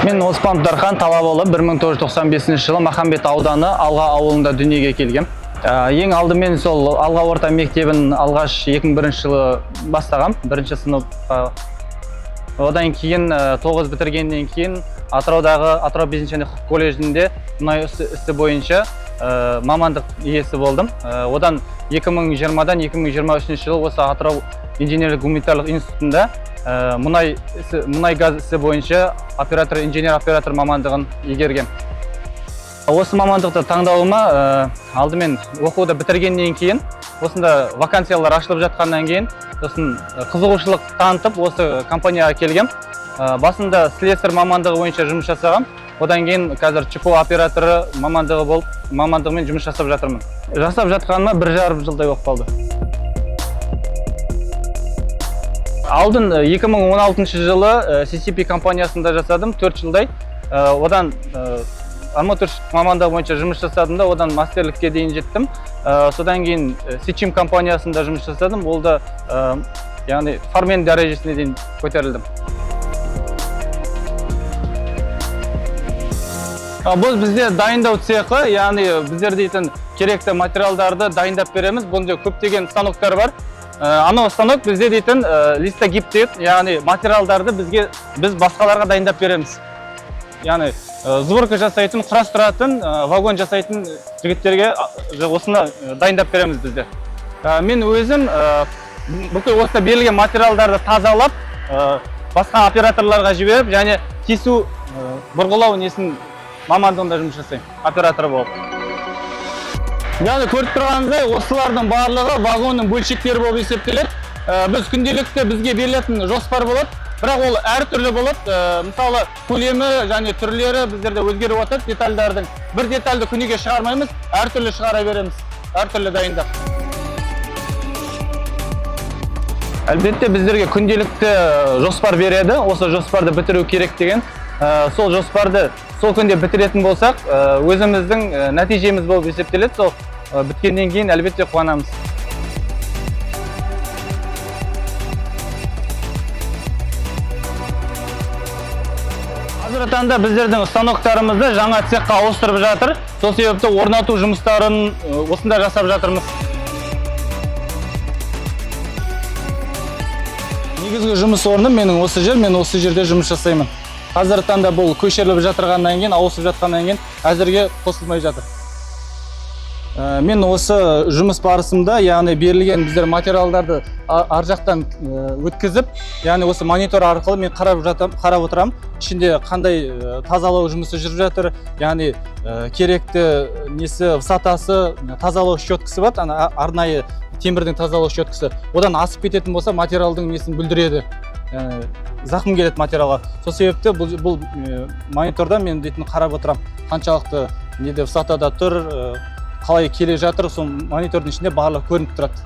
Мен Оспанов Дархан Талабұлы 1995 жылы Махамбет ауданы Алға ауылында дүниеге келгем. Ең алдымен сол Алға орта мектебін алғаш 2001 жылы бастағам, бірінші сынып. Одан кейін 9 бітіргеннен кейін Атырау бизнес және құқық колледжінде мұнай ісі бойынша мамандық иесі болдым. Одан 2020-дан 2023 жылы осы Атырау инженерлік гуманитарлық институтында мұнай газ ісі бойынша инженер-оператор мамандығын игерген. Осы мамандықты таңдауыма алдымен оқуды бітіргеннен кейін, осында вакансиялар ашылып жатқаннан кейін, сосын қызығушылық танытып, осы компанияға келгем. Басында слесарь мамандығы бойынша жұмыс жасағам. Одан кейін қазір ЧПО операторы мамандығымен жұмыс жасап жатырмын. Жасап жатқаныма 1,5 жылдай болып қалды. Алдын 2016 жылы CCP компаниясында жасадым, 4 жылдай. Одан арматурщик мамандығы бойынша жұмыс жасадым да, одан мастерлікке дейін жеттім. Содан кейін Сичим компаниясында жұмыс жасадым, ол да яғни фармен дәрежесіне дейін көтерілдім. Бұл бізде дайындау цехы, яғни біздер дейтін керекті материалдарды дайындап береміз. Бұнда көптеген станоктар бар. Анау станок бізде дейтін листогип дейді, яғни материалдарды біз басқаларға дайындап береміз. Яғни сборка жасайтын, құрастыратын, вагон жасайтын жігіттерге осыны дайындап береміз бізде. Мен өзім бүкіл осында берілген материалдарды тазалап, басқа операторларға жіберіп, және кесу, бұрғылау несін мамандығында жұмыс жасаймын, операторы болып. Яғни көріп тұрғаныңыздай, осылардың барлығы вагонның бөлшектері болып есептеледі. Біз күнделікті бізге берілетін жоспар болады, бірақ ол әртүрлі болады. Мысалы, көлемі және түрлері біздерде өзгеріп отырады детальдардың. Bir детальді күніге шығармаймыз, әртүрлі шығара береміз, әртүрлі дайындап. Әлбетте біздерге күнделікті жоспар береді, осы жоспарды бітіру керек деген. Сол жоспарды сол күнде бітіретін болсақ, өзіміздің нәтижеміз болып есептеледі. Сол біткеннен кейін әлбетте қуанамыз. Қазіргі таңда біздердің станоктарымызды жаңа цехқа ауыстырып жатыр. Сол себепті орнату жұмыстарын осында жасап жатырмыз. Негізгі жұмыс орным менің осы жер, мен осы жерде жұмыс жасаймын. Қазіргі таңда бұл көшіріліп жатырғаннан кейін, ауысып жатқаннан кейін әзірге қосылмай жатыр. Мен осы жұмыс барысында, яғни берілген біздер материалдарды ар жақтан өткізіп, яғни осы монитор арқылы мен қарап отырам, ішінде қандай тазалау жұмысы жүріп жатыр, яғни керекті несі, высотасы, тазалау щеткасы бар, арнайы темірдің тазалау щеткасы. Одан асып кететін болса, материалдың несін бүлдіреді. Зақым келеді материалға. Сол себепті бұл мониторда мен дейтін қарап отырам, қаншалықты неде высотада тұр, қалай келе жатыр, сол монитордың ішінде барлығы көрініп тұрады.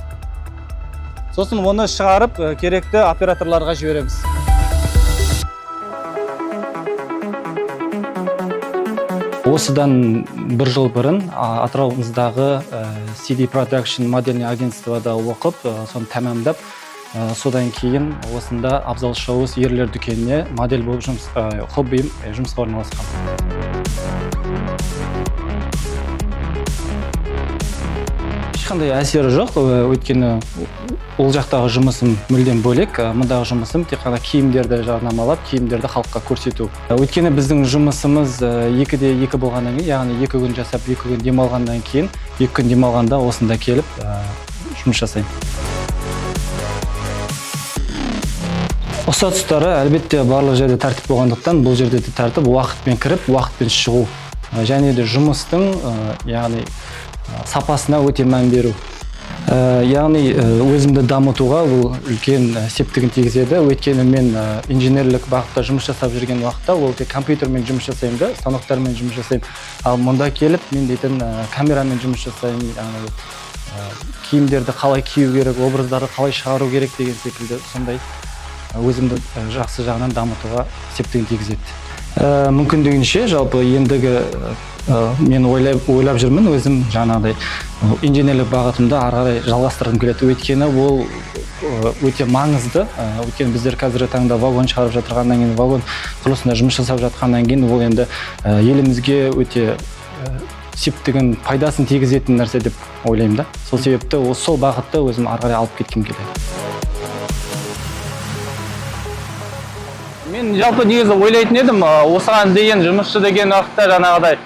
Сосын оны шығарып, керекті операторларға жібереміз. Осыдан 1 жыл бұрын Атырауымыздағы CD Production модельный агентствода оқып, соны тәмамдап, содан кейін осында Абзал Шоуыз ерлер дүкеніне модель болып хоббиім жұмысқа орналасқан. Ешқандай әсері жоқ, өйткені ол жақтағы жұмысым мүлдем бөлек, мұндағы жұмысым тек қана киімдерді жарнамалап, киімдерді халыққа көрсету. Өйткені біздің жұмысымыз 2-2 болғаннан кейін, яғни 2 күн жасап, 2 күн демалғаннан кейін, 2 күн демалғанда осында келіп жұмыс жасаймын. Ұқсат тұстары әлбетте барлық жерде тәртіп болғандықтан, бұл жерде де тәртіп, уақытпен кіріп, уақытпен шығу. Және де жұмыстың, яғни сапасына өте мән беру. Яғни өзімді дамытуға бұл үлкен септігін тигізеді. Өйткені мен инженерлік бағытта жұмыс жасап жүрген уақытта ол тек компьютермен жұмыс жасаймын да, станоктармен жұмыс жасаймын. Ал мұнда келіп мен дейтін камерамен жұмыс жасаймын, киімдерді қалай кию керек, образдарды қалай шығару керек деген секілді сондай өзімді жақсы жағынан дамытуға септігін тигізеді. Мүмкіндігінше жалпы ендігі мен ойлап жүрмін өзім жаңағыдай инженерлік бағытымда ары қарай жалғастырғым келеді. Өйткені ол өте маңызды. Өйткені біздер қазіргі таңда вагон шығарып жатырғаннан кейін, вагон құрылысында жұмыс жасап жатқаннан кейін, ол енді елімізге өте септігін, пайдасын тигізетін нәрсе деп ойлаймын да. Сол себепті сол бағытты өзім ары қарай алып кеткім келеді. Мен жалпы негізі ойлайтын едім, осыған дейін жұмысшы деген уақытта жаңағыдай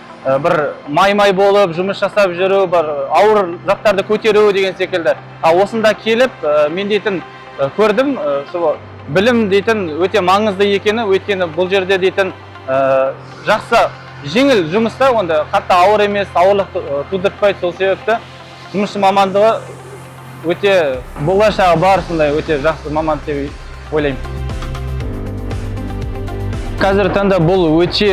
бір май болып жұмыс жасап жүру, бір ауыр заттарды көтеру деген секілді. Осында келіп, мен дейтін көрдім, білім дейтін өте маңызды екені, өйткені бұл жерде дейтін жақсы жеңіл жұмыста, онда қатты ауыр емес, ауырлық тудыртпайды. Сол себепті жұмысшы мамандығы өте болашағы бар, сондай өте жақсы мамандық деп ойлаймын. Қазіргі таңда бұл өте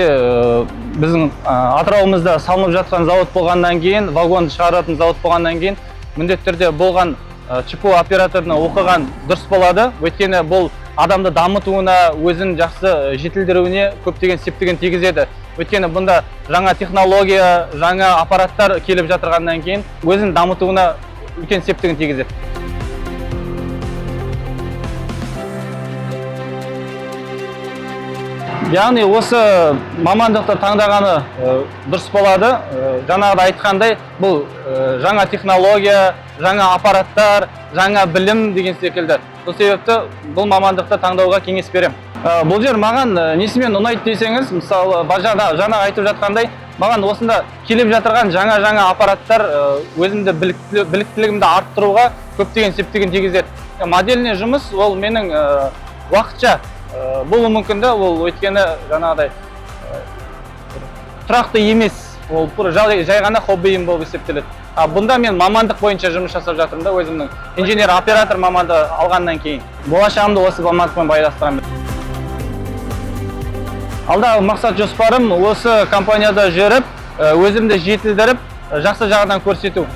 біздің Атырауымызда салынып жатқан завод болғаннан кейін, вагон шығаратын завод болғаннан кейін, міндетті түрде болған ЧПО операторына оқыған дұрыс болады. Өйткені бұл адамды дамытуына, өзін жақсы жетілдіруіне көптеген септігін тигізеді. Өйткені бұнда жаңа технология, жаңа аппараттар келіп жатырғаннан кейін, өзін дамытуына үлкен септігін тигізеді. Яғни осы мамандықты таңдағаны дұрыс болады. Жаңағыда айтқандай, бұл жаңа технология, жаңа аппараттар, жаңа білім деген секілді. Сол себепті бұл мамандықты таңдауға кеңес беремін. Бұл жер маған несімен ұнайды десеңіз, мысалы жаңа айтып жатқандай, маған осында келіп жатырған жаңа аппараттар өзімді біліктілігімді арттыруға көптеген септігін тигізеді. Модельный жұмыс ол менің уақытша болуы мүмкін да, ол өйткені жаңағыдай тұрақты емес, ол жай ғана хоббиім болып есептеледі. Бұнда мен мамандық бойынша жұмыс жасап жатырмын да, өзімнің инженер-оператор маманды алғаннан кейін. Болашағымды осы мамандықпен байланыстырамын. Алдағы мақсат жоспарым осы компанияда жүріп, өзімді жетілдіріп, жақсы жағынан көрсету.